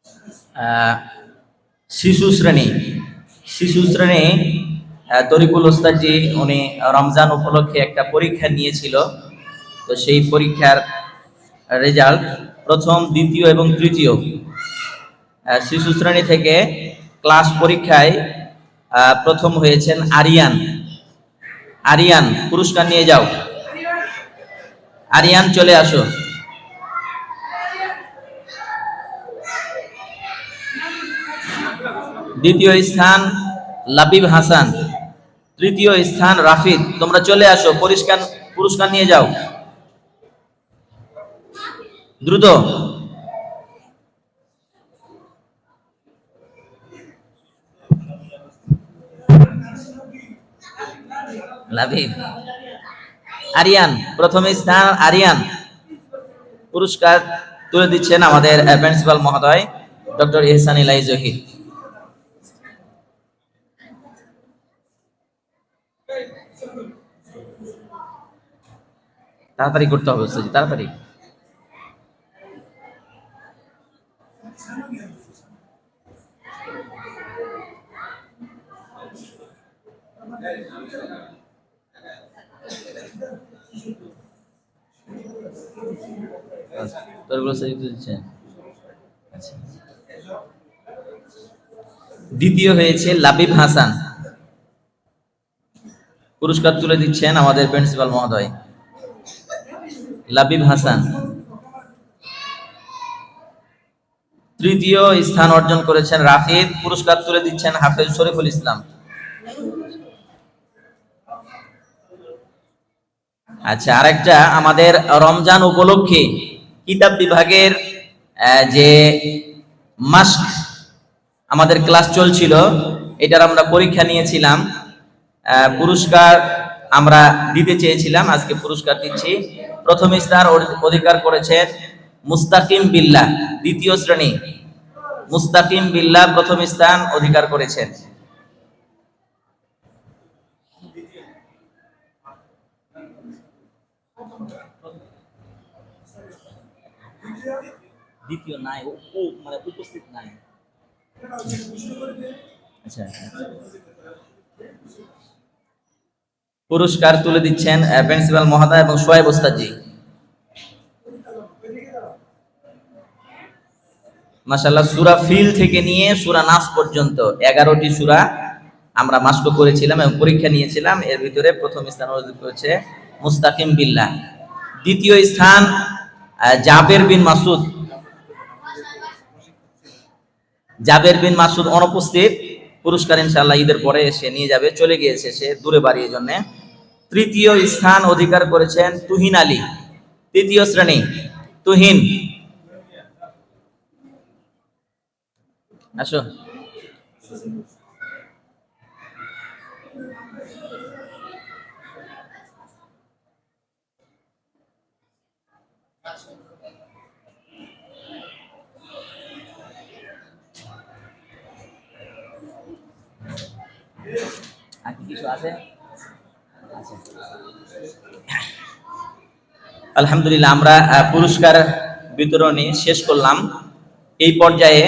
আহ, শিশু শ্রেণী শিশু শ্রেণী তরিকুল ওস্তাদজি উনি রমজান উপলক্ষে একটা পরীক্ষা নিয়েছিল। তো সেই পরীক্ষার রেজাল্ট প্রথম, দ্বিতীয় এবং তৃতীয় শিশু শ্রেণী থেকে ক্লাস পরীক্ষায় প্রথম হয়েছেন আরিয়ান। আরিয়ান, পুরস্কার নিয়ে যাও। আরিয়ান, চলে আসো। দ্বিতীয় স্থান লাবিব হাসান, তৃতীয় স্থান রাফিদ। তোমরা চলে আসো, পুরস্কার নিয়ে যাও দ্রুত। লাবিব, আরিয়ান, প্রথম স্থান আরিয়ান। পুরস্কার তুলে দিচ্ছেন আমাদের প্রিন্সিপাল মহোদয় ডক্টর ইহসান ইলাহি জহির। তাড়াতাড়ি করতে হবে ওস্তাদ, তাড়াতাড়ি। আচ্ছা। দ্বিতীয় হয়েছে লাবিব হাসান, পুরস্কার তুলে দিচ্ছেন আমাদের প্রিন্সিপাল মহোদয় লাবিব হাসান। তৃতীয় স্থান অর্জন করেছেন রাফিদ, পুরস্কার তুলে দিচ্ছেন হাফেজ শরীফুল ইসলাম। আচ্ছা, আরেকটা আমাদের রমজান উপলক্ষে কিতাব বিভাগের যে মাস্ক আমাদের ক্লাস চলছিল, এটার আমরা পরীক্ষা নিয়েছিলাম। পুরস্কার আমরা দিতে চেয়েছিলাম, আজকে পুরস্কার দিচ্ছি। প্রথম স্থান অধিকার করেছেন মুস্তাকিম বিল্লাহ, দ্বিতীয় শ্রেণী মুস্তাকিম বিল্লাহ প্রথম স্থান অধিকার করেছেন। দ্বিতীয় নাই, ও মানে উপস্থিত নাই। আচ্ছা, পুরস্কার তুলে দিচ্ছেন প্রিন্সিপাল মহোদয় এবং সোয়েব ওস্তাদজি। মাশাআল্লাহ, সূরা ফিল থেকে নিয়ে সূরা নাস পর্যন্ত 11টি সূরা আমরা মাস্ক করেছিলাম এবং পরীক্ষা নিয়েছিলাম। এর ভিতরে প্রথম স্থান অর্জন করেছে মুস্তাকিম বিল্লাহ। দ্বিতীয় স্থান জাবের বিন মাসুদ। জাবের বিন মাসুদ অনুপস্থিত, পুরস্কার ইনশাআল্লাহ ঈদের পরে এসে নিয়ে যাবে, চলে গিয়েছে সে দূরে বাড়ি, এই জন্য। তৃতীয় স্থান অধিকার করেছেন তুহিন আলী, তৃতীয় শ্রেণী। তুহিন, আসো। কিছু আছে? আলহামদুলিল্লাহ, আমরা পুরস্কার বিতরণী শেষ করলাম। এই পর্যায়ে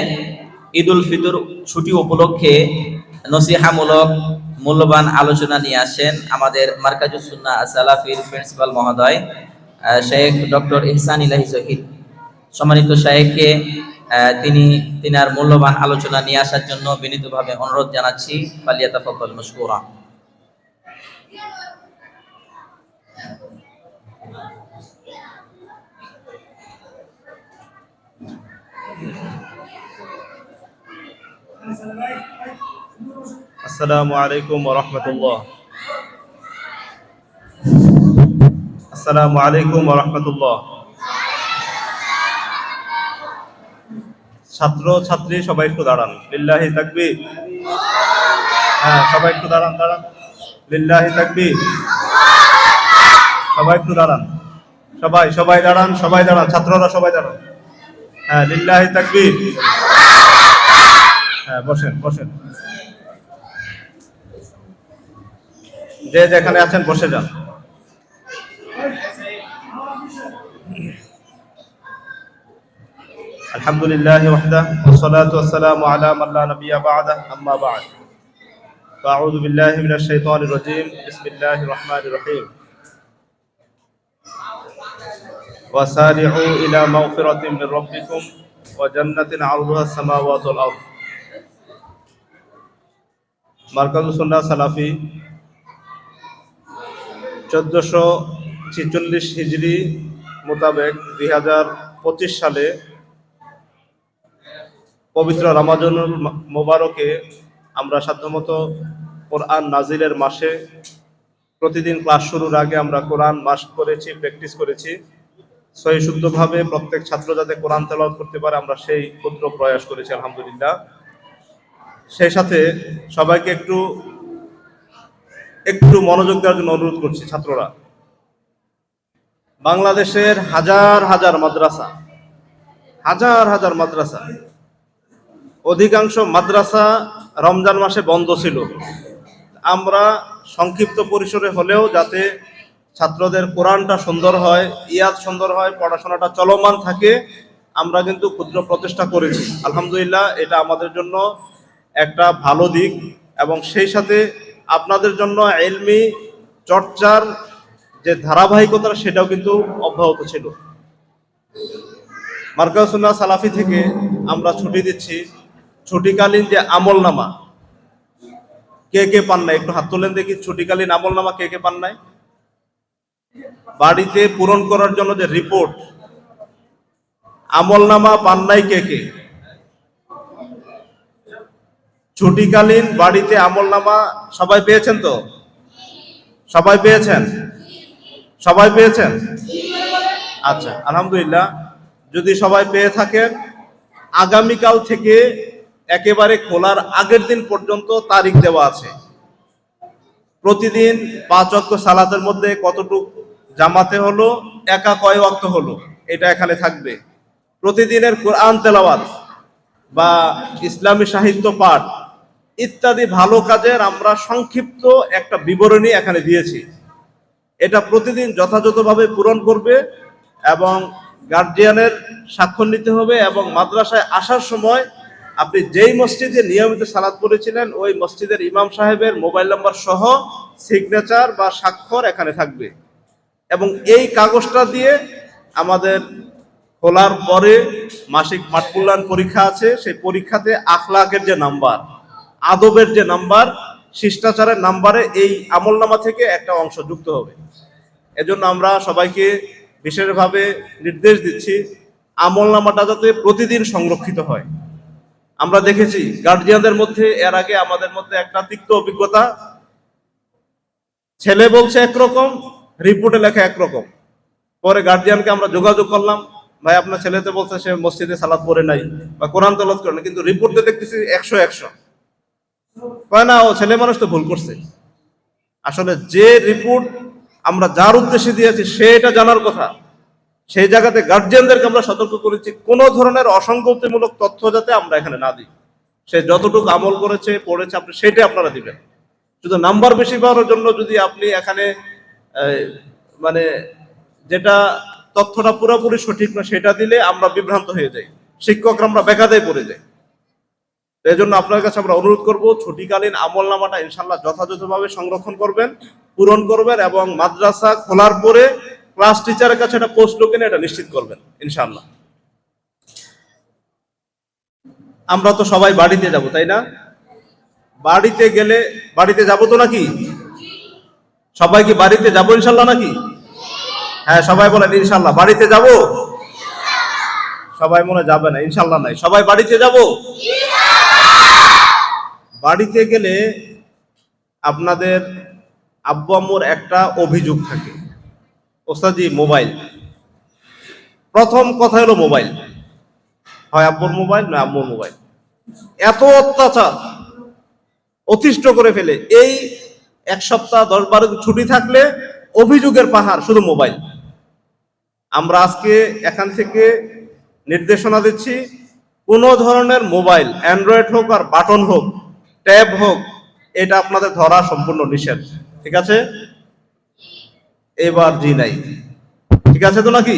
ঈদ উল ফিতর ছুটি উপলক্ষে নসিহামূলক মূল্যবান আলোচনা নিয়ে আসেন আমাদের মারকাজুস সুন্নাহ সালাফির প্রিন্সিপাল মহোদয় শেখ ডক্টর ইহসান ইলাহি জহির। সম্মানিত শেখকে তিনার মূল্যবান আলোচনা নিয়ে আসার জন্য বিনীতভাবে অনুরোধ জানাচ্ছি। ফালিয়াতাফাদ্দাল মাশকুরা। আসসালামু আলাইকুম ওয়া রাহমাতুল্লাহ। আসসালামু আলাইকুম ওয়া রাহমাতুল্লাহ। ছাত্র ছাত্রী সবাই একটু দাঁড়ান, লিল্লাহি তাকবীর। হ্যাঁ, সবাই একটু দাঁড়ান। লিল্লাহি তাকবীর। সবাই একটু দাঁড়ান, সবাই দাঁড়ান, ছাত্ররা সবাই দাঁড়ান। হ্যাঁ, লিল্লাহি তাকবীর। হ্যাঁ, বসেন। যে যেখানে আছেন বসে যান। আলহামদুলিল্লাহি ওয়াহদাহ ওয়াসসালাতু ওয়াসসালামু আলা মান লা নাবিয়্যা বা'দা আম্মা বা'দ ফাআউযু বিল্লাহি মিনাশ শাইতানির রাজীম বিসমিল্লাহির রহমানির রহিম ওয়াসারি'উ ইলা মাগফিরাতিন মির রাব্বিকুম ওয়া জান্নাতিন 'আরদুহা আস-সামাওয়াতু ওয়াল আরদ। মারকাজুস সুন্নাহ সালাফি 1446 হিজরি মোতাবেক 2025 সালে পবিত্র রমজানুল মোবারকে আমরা সাধ্যমতো কোরআন নাজিলের মাসে প্রতিদিন ক্লাস শুরুর আগে আমরা কোরআন মাস্ক করেছি, প্র্যাকটিস করেছি। সহি শুদ্ধভাবে প্রত্যেক ছাত্র যাতে কোরআন তেলাওয়াত করতে পারে আমরা সেই ক্ষুদ্র প্রয়াস করেছি আলহামদুলিল্লাহ। সেই সাথে সবাইকে একটু মনোযোগ দেওয়ার জন্য অনুরোধ করছি। ছাত্ররা, বাংলাদেশের হাজার হাজার মাদ্রাসা, অধিকাংশ মাদ্রাসা রমজান মাসে বন্ধ ছিল। আমরা সংক্ষিপ্ত পরিসরে হলেও যাতে ছাত্রদের কোরআনটা সুন্দর হয়, ইয়াদ সুন্দর হয়, পড়াশোনাটা চলমান থাকে, আমরা কিন্তু ক্ষুদ্র প্রচেষ্টা করেছি আলহামদুলিল্লাহ। এটা আমাদের জন্য একটা ভালো দিক এবং সেই সাথে আপনাদের জন্য ইলমি চর্চার যে ধারাবাহিকতা সেটাও কিন্তু অব্যাহত ছিল। মারকাজুস সুন্নাহ সালাফি থেকে আমরা ছুটি দিচ্ছি। ছুটিকালীন যে আমলনামা কে পান নাই একটু হাত তোলেন দেখি। ছুটিকালীন আমলনামা কে পান নাই? বাড়িতে পূরণ করার জন্য যে রিপোর্ট আমলনামা পান নাই কে? ছুটিকালীন বাড়িতে আমলনামা সবাই পেয়েছেন তো? সবাই পেয়েছেন? আচ্ছা আলহামদুলিল্লাহ। যদি সবাই পেয়ে থাকেন, আগামীকাল থেকে একেবারে খোলার আগের দিন পর্যন্ত তারিখ দেওয়া আছে। প্রতিদিন 5 ওয়াক্ত সালাতের মধ্যে কতটুক জামাতে হলো, একা কয় ওয়াক্ত হলো, এটা এখানে থাকবে। প্রতিদিনের কোরআন তেলাওয়াত বা ইসলামী সাহিত্য পাঠ ইত্যাদি ভালো কাজের আমরা সংক্ষিপ্ত একটা বিবরণী এখানে দিয়েছি। এটা প্রতিদিন যথাযথভাবে পূরণ করবে এবং গার্জিয়ানের স্বাক্ষর নিতে হবে এবং মাদ্রাসায় আসার সময় আপনি যেই মসজিদে নিয়মিত সালাত পড়েছিলেন ওই মসজিদের ইমাম সাহেবের মোবাইল নাম্বার সহ সিগনেচার বা স্বাক্ষর এখানে থাকবে। এবং এই কাগজটা দিয়ে আমাদের খোলার পরে মাসিক মাঠমূল্যায়ন পরীক্ষা আছে, সেই পরীক্ষাতে আখলাকের যে নাম্বার, আদবের যে নাম্বার, শিষ্টাচারের নাম্বারে এই আমলনামা থেকে একটা অংশ যুক্ত হবে। এজন্য আমরা সবাইকে বিশেষভাবে নির্দেশ দিচ্ছি আমলনামাটা যাতে প্রতিদিন সংরক্ষিত হয়। আমরা দেখেছি গার্জিয়ানদের মধ্যে এর আগে আমাদের মধ্যে একটা তিক্ত অভিজ্ঞতা, ছেলে বলছে একরকম, রিপোর্টে লেখা একরকম। পরে গার্জিয়ানকে আমরা যোগাযোগ করলাম, ভাই আপনার ছেলেতে বলছে সে মসজিদে সালাত পড়ে নাই বা কোরআন তেলাওয়াত করে না, কিন্তু রিপোর্টে দেখতেছি 100 কয় না, ও ছেলে মানুষ তো ভুল করছে। আসলে যে রিপোর্ট আমরা যার উদ্দেশ্যে দিয়েছি সে এটা জানার কথা। সেই জায়গাতে গার্জিয়ানদেরকে আমরা সতর্ক করেছি কোনো ধরনের অসঙ্গতিমূলক তথ্য যাতে আমরা এখানে না দিই। সে যতটুকু আমল করেছে পড়েছে আপনি সেটাই আপনারা দিবেন। শুধু নাম্বার বেশি পাওয়ার জন্য যদি আপনি এখানে মানে যেটা তথ্যটা পুরোপুরি সঠিক না সেটা দিলে আমরা বিভ্রান্ত হয়ে যাই, শিক্ষকরা আমরা বেকায়দায় পড়ে যাই। এই জন্য আপনার কাছে আমরা অনুরোধ করব ছুটিকালীন আমলনামাটা ইনশাল্লাহ যথাযথভাবে সংরক্ষণ করবেন, পূরণ করবেন এবং মাদ্রাসা খোলার পরে ক্লাস টিচারের কাছে একটা পোস্ট টোকেন এটা নিশ্চিত করবেন ইনশাল্লাহ। আমরা তো সবাই বাড়িতে যাব, তাই না? বাড়িতে গেলে বাড়িতে যাব তো নাকি? সবাই কি বাড়িতে যাব ইনশাল্লাহ নাকি? হ্যাঁ সবাই বলেন ইনশাল্লাহ। বাড়িতে যাব? সবাই মনে যাবে না, ইনশাল্লাহ নাই। সবাই বাড়িতে যাব? বাড়িতে গেলে আপনাদের আব্বু আম্মুর একটা অভিযোগ থাকে, ওস্তাদি মোবাইল। প্রথম কথা হলো মোবাইল, হয় আব্বুর মোবাইল না আম্মুর মোবাইল। এত অত্যাচার অতিষ্ঠ করে ফেলে। এই 1 সপ্তাহ 10-12 দিন ছুটি থাকলে অভিযোগের পাহাড়, শুধু মোবাইল। আমরা আজকে এখান থেকে নির্দেশনা দিচ্ছি, কোনো ধরনের মোবাইল, অ্যান্ড্রয়েড হোক আর বাটন হোক, ট্যাব হোক, এটা আপনাদের ধরা সম্পূর্ণ নিষেধ। ঠিক আছে? এবার জি নাই, ঠিক আছে তো নাকি?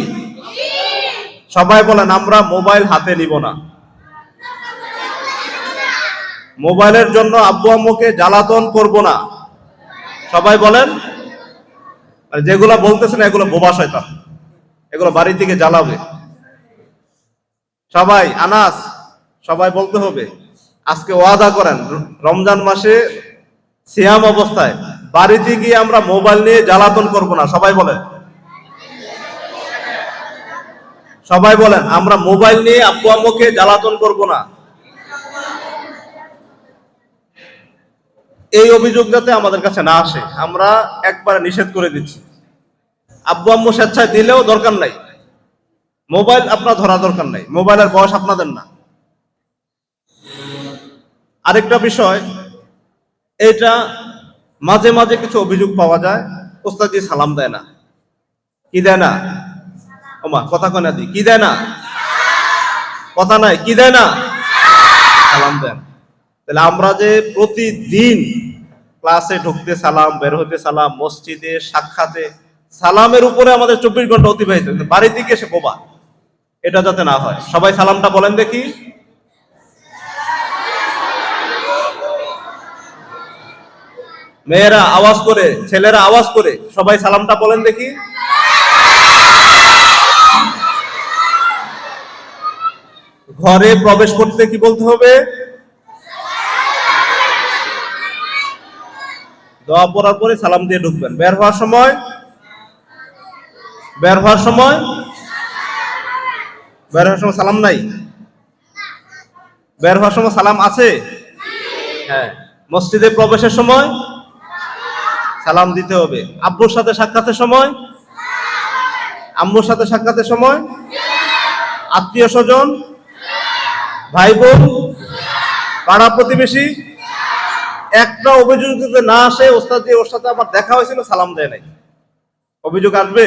সবাই বলেন আমরা মোবাইল হাতে নিব না। মোবাইলের জন্য আব্বু আম্মুকে জ্বালাতন করব না। সবাই বলেন। আর যেগুলো বলতেছেন এগুলো বোবা শয়তান, এগুলো বাড়ি থেকে জ্বালাবে। সবাই আনাস, সবাই বলতে হবে। আজকে ওয়াদা করেন রমজান মাসে সিয়াম অবস্থায় বাড়িতে গিয়ে আমরা মোবাইল নিয়ে জ্বালাতন করব না। সবাই বলেন। সবাই বলেন আমরা মোবাইল নিয়ে আব্বু আম্মুকে জ্বালাতন করব না। এই অভিযোগ যাতে আমাদের কাছে না আসে, আমরা একবার নিষেধ করে দিচ্ছি। আব্বু আম্মু স্বেচ্ছায় দিলেও দরকার নাই, মোবাইল আপনার ধরা দরকার নাই, মোবাইলের বয়স আপনাদের না। আরেকটা বিষয়, এটা মাঝে মাঝে কিছু অভিযোগ পাওয়া যায়, ওস্তাদজি সালাম দেয় না। কি দেয় না? ওমা কথা কয় না দি, কি দেয় না? কথা নাই, কি দেয় না? সালাম দেন। তাহলে আমরা যে প্রতিদিন ক্লাসে ঢুকতে সালাম, বের হতে সালাম, মসজিদে সাক্ষাতে সালামের উপরে আমাদের 24 ঘন্টা অতিবাহিত, বাড়িতে গিয়ে এসে বোবা, এটা যাতে না হয়। সবাই সালামটা বলেন দেখি। মেয়েরা আওয়াজ করে, ছেলেরা আওয়াজ করে, সবাই সালামটা বলেন দেখি। ঘরে প্রবেশ করতে কি বলতে হবে? দোয়া পড়ার পরে সালাম দিয়ে ঢুকবেন। বের হওয়ার সময়, বের হওয়ার সময়, বের হওয়ার সময় সালাম নাই? বের হওয়ার সময় সালাম আছে? হ্যাঁ। মসজিদে প্রবেশের সময় সালাম দিতে হবে। আব্বুর সাথে সাক্ষাতের সময়, আম্মুর সাথে সাক্ষাতের সময়, আত্মীয় স্বজন, ভাই বোন, পাড়া প্রতিবেশী, একটা অভিযোগ যদি না আসে ওস্তাদ ওর সাথে আমার দেখা হয়েছিল সালাম দেয় নাই, অভিযোগ আসবে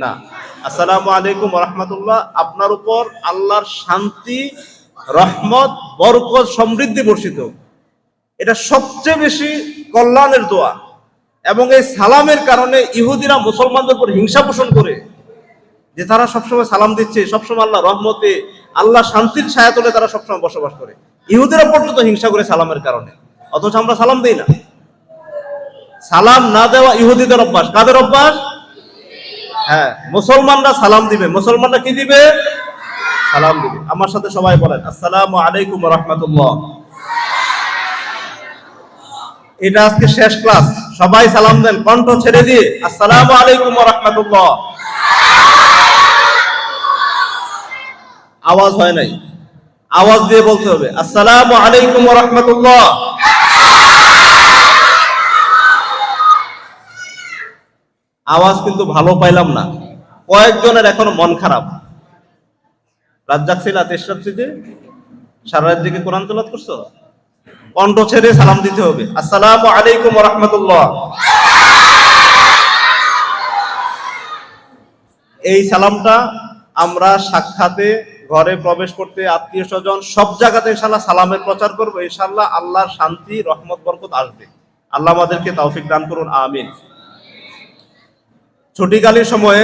না। আসসালামু আলাইকুম ওয়া রাহমাতুল্লাহ, আপনার উপর আল্লাহর শান্তি, রহমত, বরকত, সমৃদ্ধি বর্ষিত, এটা সবচেয়ে বেশি কল্যাণের দোয়া। এবং এই সালামের কারণে ইহুদিরা মুসলমানদের উপর হিংসা পোষণ করে, যে তারা সবসময় সালাম দিচ্ছে, সবসময় আল্লাহ রহমতে, আল্লাহ শান্তির ছায়াতলে তারা সবসময় বসবাস করে। ইহুদিরা পর্যন্ত হিংসা করে সালামের কারণে, অথচ আমরা সালাম দিই না। সালাম না দেওয়া ইহুদিদের অভ্যাস। কাদের অভ্যাস? হ্যাঁ, মুসলমানরা সালাম দিবে। মুসলমানরা কি দিবে? সালাম দিবে। আমার সাথে সবাই বলেন আসসালামু আলাইকুম ওয়া রাহমাতুল্লাহ। এটা আজকে শেষ ক্লাস, সবাই সালাম দেন কণ্ঠ ছেড়ে দিয়ে, আসসালামু আলাইকুম ওয়া রাহমাতুল্লাহ। আওয়াজ হয় নাই, আওয়াজ দিয়ে বলতে হবে আসসালামু আলাইকুম ওয়া রাহমাতুল্লাহ। আওয়াজ কিন্তু ভালো পাইলাম না, কয়েকজনের এখনো মন খারাপ। রাত জাগছিল, তেষ্টার থেকে সারা রাত দিকে কোরআন তেলাওয়াত করছো, কণ্ঠ ছেড়ে সালাম দিতে হবে আসসালামু আলাইকুম ওয়া রাহমাতুল্লাহ। এই সালামটা আমরা সাক্ষাতে, ঘরে প্রবেশ করতে, আত্মীয় স্বজন, সব জায়গাতে ইনশাআল্লাহ সালামের প্রচার করবো। ইনশাআল্লাহ আল্লাহর শান্তি, রহমত, বরকত আসবে। আল্লাহ আমাদেরকে তৌফিক দান করুন, আমিন। ছুটিকালীন সময়ে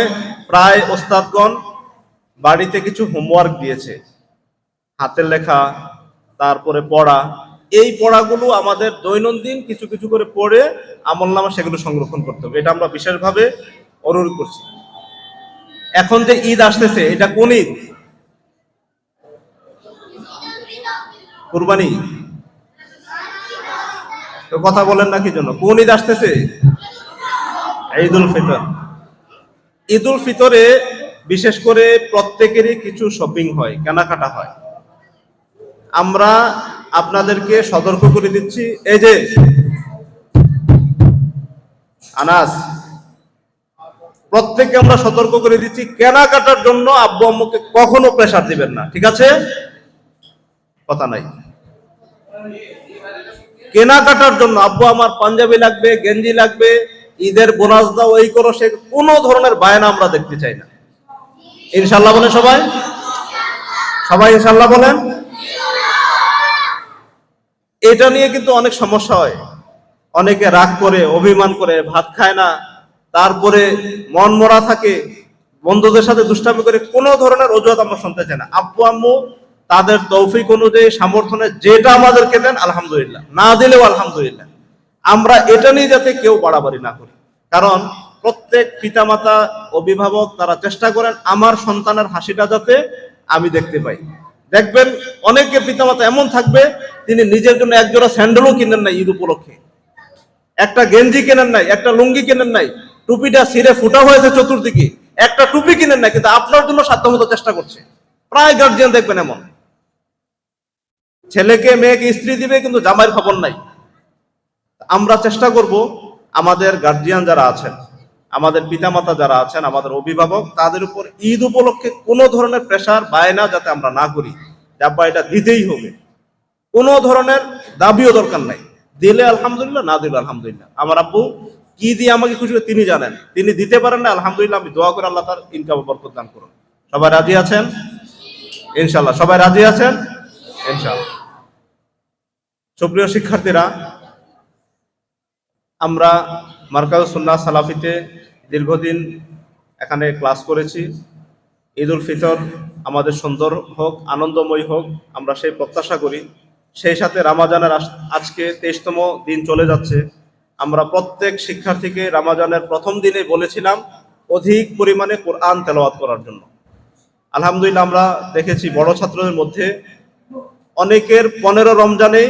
প্রায় ওস্তাদগণ বাড়িতে কিছু হোমওয়ার্ক দিয়েছে, হাতের লেখা, তারপরে পড়া। এই পড়াগুলো আমাদের দৈনন্দিন কিছু কিছু করে পড়ে আমলনামা সেগুলো সংরক্ষণ করতে হবে, এটা আমরা বিশেষভাবে অনুরোধ করছি। এখন যে ঈদ আসতেছে, এটা কোন ঈদ? কুরবানি। তো কথা বলেন না কি জন্য? কোন ঈদ আসতেছে? ঈদুল ফিতর। ঈদুল ফিতরে বিশেষ করে প্রত্যেকেরই কিছু শপিং হয়, কেনাকাটা হয়। আমরা আপনাদেরকে সতর্ক করে দিচ্ছি, এই যে আনাস, প্রত্যেককে আমরা সতর্ক করে দিচ্ছি, কেনাকাটার জন্য আব্বু আম্মুকে কখনো প্রেসার দিবেন না, ঠিক আছে? কথা নাই। কেনাকাটার জন্য আব্বু আমার পাঞ্জাবি লাগবে, গেঞ্জি লাগবে, ঈদের বোনাস দাও, এই করো, সে কোনো ধরনের বায়না আমরা দেখতে চাই না। ইনশাল্লাহ বলেন সবাই, সবাই ইনশাল্লাহ বলেন। এটা নিয়ে কিন্তু অনেক সমস্যা হয়, অনেকে রাগ করে, অভিমান করে, ভাত খায় না, তারপরে মন মরা থাকে, বন্ধুদের সাথে দুষ্টামি করে কোনো ধরনের অজুহাত আমরা শুনতে চাই না। আব্বু আম্মু তাদের তৌফিক অনুযায়ী সামর্থ্যে যেটা আমাদেরকে দেন আলহামদুলিল্লাহ, না দিলেও আলহামদুলিল্লাহ। আমরা এটা নিয়ে যাতে কেউ বাড়াবাড়ি না করি, কারণ প্রত্যেক পিতামাতা অভিভাবক তারা চেষ্টা করেন আমার সন্তানের হাসিটা যাতে আমি দেখতে পাই। দেখবেন অনেকে পিতামাতা এমন থাকবে তিনি নিজের জন্য একজোড়া স্যান্ডেলও কিনেন নাই ঈদ উপলক্ষে, একটা গেঞ্জি কেনেন নাই, একটা লুঙ্গি কেনেন নাই, টুপিটা ছিঁড়ে ফুটা হয়েছে চতুর্দিকে, একটা টুপি কিনেন নাই, কিন্তু আপনার জন্য সাধ্যমতো চেষ্টা করছে। প্রায় গার্জিয়ান দেখবেন এমন, ছেলেকে মেয়েকে স্ত্রী দিবে কিন্তু জামাইয়ের খবর নাই। আমরা চেষ্টা করব আমাদের গার্জিয়ান যারা আছেন, আমাদের পিতামাতা যারা আছেন, আমাদের অভিভাবক, তাদের উপর ঈদ উপলক্ষে কোনো ধরনের প্রেশার বায়না যাতে আমরা না করি, যে আব্বা এটা দিতেই হবে, কোনো ধরনের দাবিও দরকার নাই। দিলে আলহামদুলিল্লাহ, না দিলে আলহামদুলিল্লাহ। আমার আব্বু কি দিয়ে আমাকে খুশি করে তিনি জানেন, তিনি দিতে পারেন না আলহামদুলিল্লাহ, আমি দোয়া করে আল্লাহ তার ইনকাম বরকত দান করুন। সবাই রাজি আছেন ইনশাআল্লাহ? সবাই রাজি আছেন ইনশাআল্লাহ? সুপ্রিয় শিক্ষার্থীরা, আমরা মারকাজ সুন্নাহ সালাফিতে দীর্ঘদিন এখানে ক্লাস করেছি। ঈদ উল ফিতর আমাদের সুন্দর হোক, আনন্দময় হোক, আমরা সেই প্রত্যাশা করি। সেই সাথে রামাজানের আজকে 23তম দিন চলে যাচ্ছে। আমরা প্রত্যেক শিক্ষার্থীকে রামাজানের প্রথম দিনে বলেছিলাম অধিক পরিমাণে কোরআন তেলাওয়াত করার জন্য। আলহামদুলিল্লাহ আমরা দেখেছি বড় ছাত্রদের মধ্যে অনেকের 15 রমজানে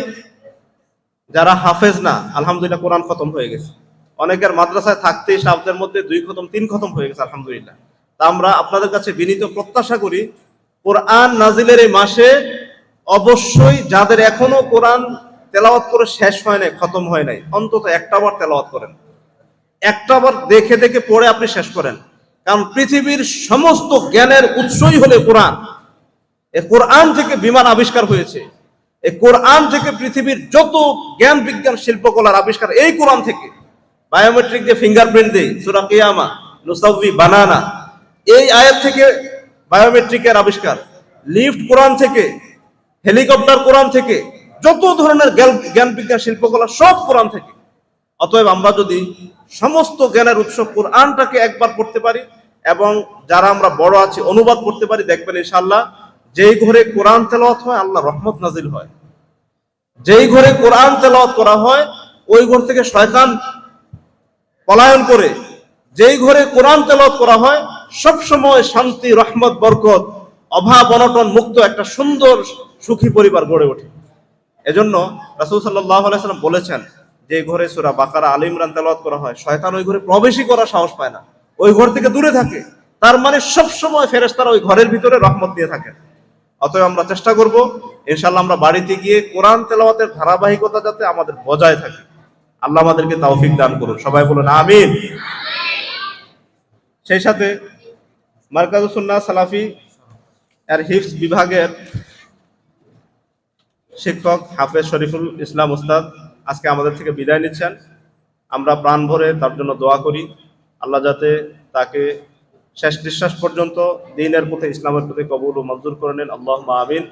যারা হাফেজ না, আলহামদুলিল্লাহ কোরআন খতম হয়ে গেছে। অনেকের মাদ্রাসায় থাকতেই সাবদের মধ্যে 2 খতম 3 খতম হয়ে গেছে আলহামদুলিল্লাহ। তা আমরা আপনাদের কাছে বিনীত প্রত্যাশা করি কোরআন নাজিলের এই মাসে অবশ্যই যাদের এখনো কোরআন তেলাওয়াত করে শেষ হয় নাই, খতম হয় নাই, অন্তত একটাবার তেলাওয়াত করেন, একটাবার দেখে দেখে পড়ে আপনি শেষ করেন। কারণ পৃথিবীর সমস্ত জ্ঞানের উৎসই হলে কোরআন। এই কোরআন থেকে বিমান আবিষ্কার হয়েছে, এই কোরআন থেকে পৃথিবীর যত জ্ঞান বিজ্ঞান শিল্পকলার আবিষ্কার এই কোরআন থেকে। বায়োমেট্রিক যে ফিঙ্গারপ্রিন্ট দেই সূরা কিয়ামা, নুসাউই বানানা, এই আয়াত থেকে বায়োমেট্রিকের আবিষ্কার। লিফট কোরআন থেকে, হেলিকপ্টার কোরআন থেকে, যত ধরনের জ্ঞান বিজ্ঞান শিল্পকলা সব কোরআন থেকে। অতএব আমরা যদি সমস্ত জ্ঞানের উৎস কোরআনটাকে একবার পড়তে পারি এবং যারা আমরা বড় আছি অনুবাদ করতে পারি, দেখবেন ইনশাআল্লাহ যেই ঘরে কোরআন তেলাওয়াত হয় আল্লাহ রহমত নাজিল হয়। যেই ঘরে কোরআন তেলাওয়াত করা হয় ওই ঘর থেকে শয়তান পলায়ন করে। যেই ঘরে কোরআন তেলাওয়াত করা হয় সব সময় শান্তি, রহমত, বরকত, অভাব অনটন মুক্ত একটা সুন্দর সুখী পরিবার গড়ে ওঠে। এজন্য রাসূল সাল্লাল্লাহু আলাইহি ওয়াসাল্লাম বলেছেন যে ঘরে সূরা বাকারা, আলে ইমরান তেলাওয়াত করা হয় শয়তান ওই ঘরে প্রবেশই করার সাহস পায় না, ওই ঘর থেকে দূরে থাকে। তার মানে সব সময় ফেরেশতারা ওই ঘরের ভিতরে রহমত দিয়ে থাকেন। অতএব আমরা চেষ্টা করব ইনশাআল্লাহ আমরা বাড়িতে গিয়ে কোরআন তেলাওয়াতের ধারাবাহিকতা যাতে আমাদের বজায় থাকে। আল্লাহ আমাদেরকে তৌফিক দান করুন, সবাই বলুন আমিন। সেই সাথে মারকাজুস সুন্নাহ সালাফি এর হিফজ বিভাগের শিক্ষক হাফেজ শরীফুল ইসলাম উস্তাদ আজকে আমাদের থেকে বিদায় নিচ্ছেন। আমরা প্রাণ ভরে তার জন্য দোয়া করি আল্লাহ যাতে তাকে শেষ নিঃশ্বাস পর্যন্ত দ্বীনের পথে, ইসলামের পথে কবুল ও মঞ্জুর করে নেন, আল্লাহুম্মা আমিন।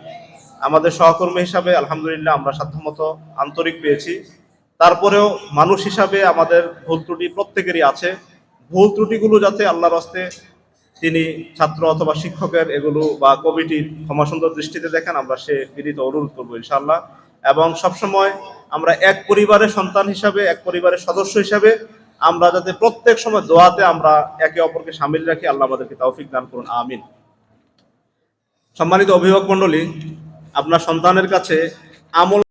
আমাদের সহকর্মী হিসাবে আলহামদুলিল্লাহ আমরা সাধ্যমতো আন্তরিক পেয়েছি। তারপরেও মানুষ হিসাবে আমাদের ভুল ত্রুটি প্রত্যেকেরই আছে। ভুল ত্রুটিগুলো যাতে আল্লাহর হস্তে তিনি ছাত্র অথবা শিক্ষকের এগুলো বা কমিটির ক্ষমাসুন্দর দৃষ্টিতে দেখেন, আমরা সে বিনীত অনুরোধ করবো ইনশাআল্লাহ। এবং সবসময় আমরা এক পরিবারের সন্তান হিসাবে, এক পরিবারের সদস্য হিসাবে আমরা যাতে প্রত্যেক সময় দোয়াতে আমরা একে অপরকে শামিল রাখি, আল্লাহ আমাদেরকে তৌফিক দান করুন, আমিন। সম্মানিত অভিভাবক মণ্ডলী, আপনার সন্তানের কাছে আমল